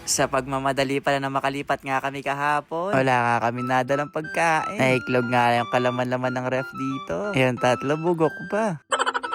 Sa pagmamadali pala na makalipat nga kami kahapon, wala nga kami nadalang pagkain. Naiklog nga yung kalaman-laman ng ref dito. Ayun, tatlo, bugok pa.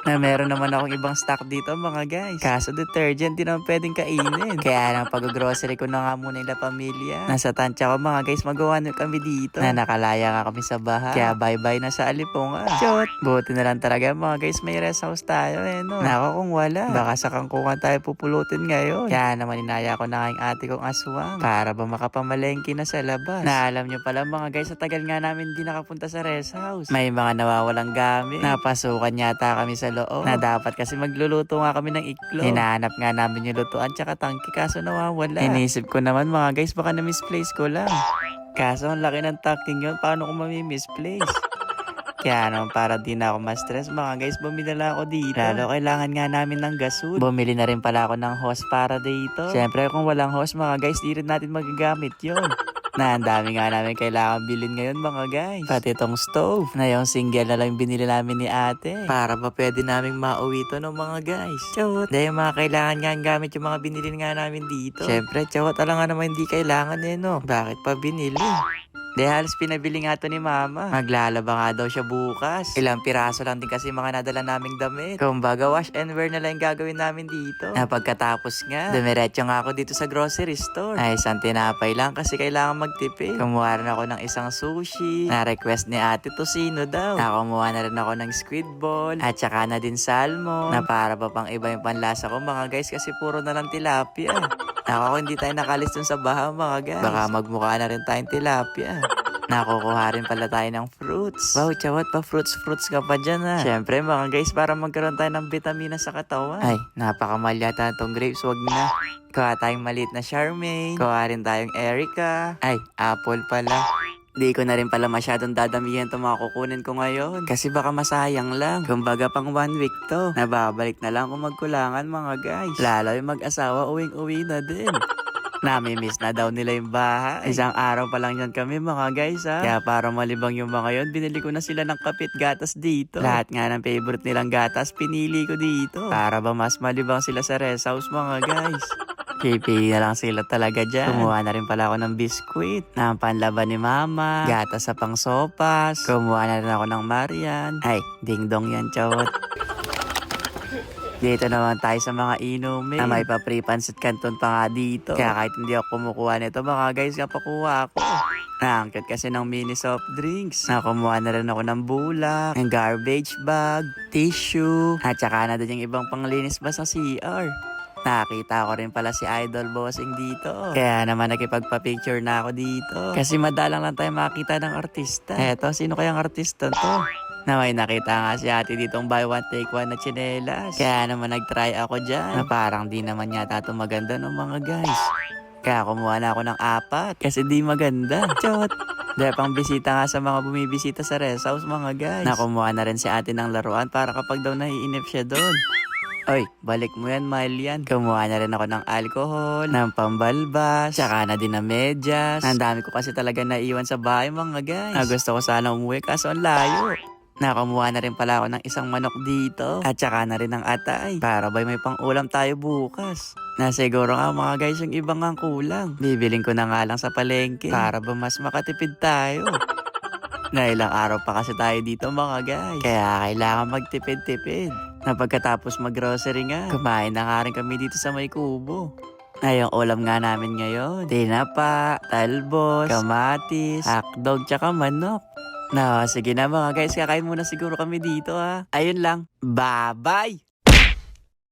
Na meron naman akong ibang stock dito mga guys. Kaso detergent di naman pwedeng kainin. Kaya nang pag-grocery ko na nga muna yung pamilya. Nasa tansya ko mga guys, magawa na kami dito. Na nakalaya nga kami sa baha. Kaya bye-bye na sa Alipunga. Chot! Buti na lang talaga mga guys, may rest house tayo no. Nako kung wala, baka sa kangkungan tayo pupulutin ngayon. Kaya naman inaya ko na nga yung ate kong aswang. Para ba makapamalengke na sa labas. Na alam nyo pala mga guys, sa tagal nga namin di nakapunta sa rest house. May mga nawawalang gamit. Napasukan yata kami sa loob. Na dapat kasi magluluto nga kami ng iklog. Hinahanap nga namin yung lutuan tsaka tangki kaso nawawala. Inisip ko naman mga guys, baka na-misplace ko lang. Kaso ang laki ng tangking yun, paano ko mami-misplace? Kaya naman para di na ako ma-stress mga guys, bumili na ako dito. Lalo kailangan nga namin ng gasol. Bumili na rin pala ako ng hose para dito. Siyempre kung walang hose mga guys, di rin natin magagamit yun. Na ang dami nga namin kailangan bilhin ngayon mga guys. Pati itong stove na yung single na lang binili namin ni ate. Para ba pwede naming mauwi ito no mga guys. Chawat. Dahil mga kailangan nga ang gamit yung mga binili nga namin dito. Siyempre chawat lang nga naman hindi kailangan no. Bakit pa binili? Dahil halos pinabili nga to ni mama. Maglalaba nga daw siya bukas. Ilang piraso lang din kasi mga nadala naming damit. Kumbaga wash and wear na lang yung gagawin namin dito. Na pagkatapos nga, dumiretso nga ako dito sa grocery store. Ay, isang tinapay lang kasi kailangan magtipid. Kumuha rin ako ng isang sushi. Na-request ni ate tocino daw. Nakumuha na rin ako ng squid ball. At saka na din salmon. Na para pa pang iba yung panlasa ko mga guys kasi puro na lang tilapia. Ako hindi tayo nakalis dun sa baha mga guys. Baka magmukha na rin tayong tilapia. Nakukuha rin pala tayo ng fruits. Wow, chawat pa fruits ka pa dyan Siyempre mga guys, para magkaroon tayo ng vitamina sa katawan. Ay, napakamahal yata itong grapes, wag na. Kuha tayong maliit na Charmaine. Kuha rin tayong Erica. Ay, apple pala. Di ko na rin pala masyadong dadamihan itong mga kukunin ko ngayon. Kasi baka masayang lang. Kumbaga pang 1 week to. Nababalik na lang kung magkulangan mga guys. Lalo yung mag-asawa uwing-uwi na din. Nami-miss na daw nila yung bahay. Isang araw pa lang yan kami mga guys Kaya para malibang yung mga yon, binili ko na sila ng kapit gatas dito. Lahat nga ng favorite nilang gatas, pinili ko dito. Para ba mas malibang sila sa rest house mga guys. Pipili na lang sila talaga dyan. Kumuha na rin pala ako ng biskwit, ng panlaban ni mama, gatas sa pang sopas. Kumuha na rin ako ng Marian. Ay, ding-dong yan, chawat. Dito naman tayo sa mga inumin na may pa-pre-pansit canton pa nga dito. Kaya kahit hindi ako kumukuha nito mga guys, kapakuha ako. Naangkat kasi ng mini soft drinks. Nakumuha na rin ako ng bulak, ng garbage bag, tissue, at saka na din yung ibang panglinis ba sa CR. Nakita ko rin pala si Idol Bossing dito. Kaya naman nakipagpa-picture na ako dito. Kasi madalang lang tayo makita ng artista. Eto, sino kayang artista to? Na may nakita nga si ate ditong buy one take one na tsinelas. Kaya naman nag-try ako dyan. Na parang di naman yata ito maganda ng mga guys. Kaya kumuha na ako ng 4 kasi di maganda. Chot! Dahil pang bisita nga sa mga bumibisita sa rest house mga guys. Nakumuha na rin si ate ng laruan para kapag daw naiinip siya doon. Oy, balik mo yan, mahal yan. Kumuha na rin ako ng alcohol, ng pambalbas, tsaka na din na medyas. Ang dami ko kasi talaga naiwan sa bahay mga guys. Na gusto ko sana umuwi kaso ang layo. Nakumuha na rin pala ako ng isang manok dito. At saka na rin ng atay. Para ba may pang-ulam tayo bukas. Na siguro nga mga guys yung ibang ang kulang. Bibiling ko na nga lang sa palengke. Para ba mas makatipid tayo. Na ilang araw pa kasi tayo dito mga guys. Kaya kailangan magtipid-tipid. Na pagkatapos mag-grocery nga, kumain na nga rin kami dito sa may kubo. Na yung ulam nga namin ngayon, tinapa, talbos, kamatis, hotdog, tsaka manok. Na sige na mga guys, kakain muna siguro kami dito Ayun lang, bye-bye!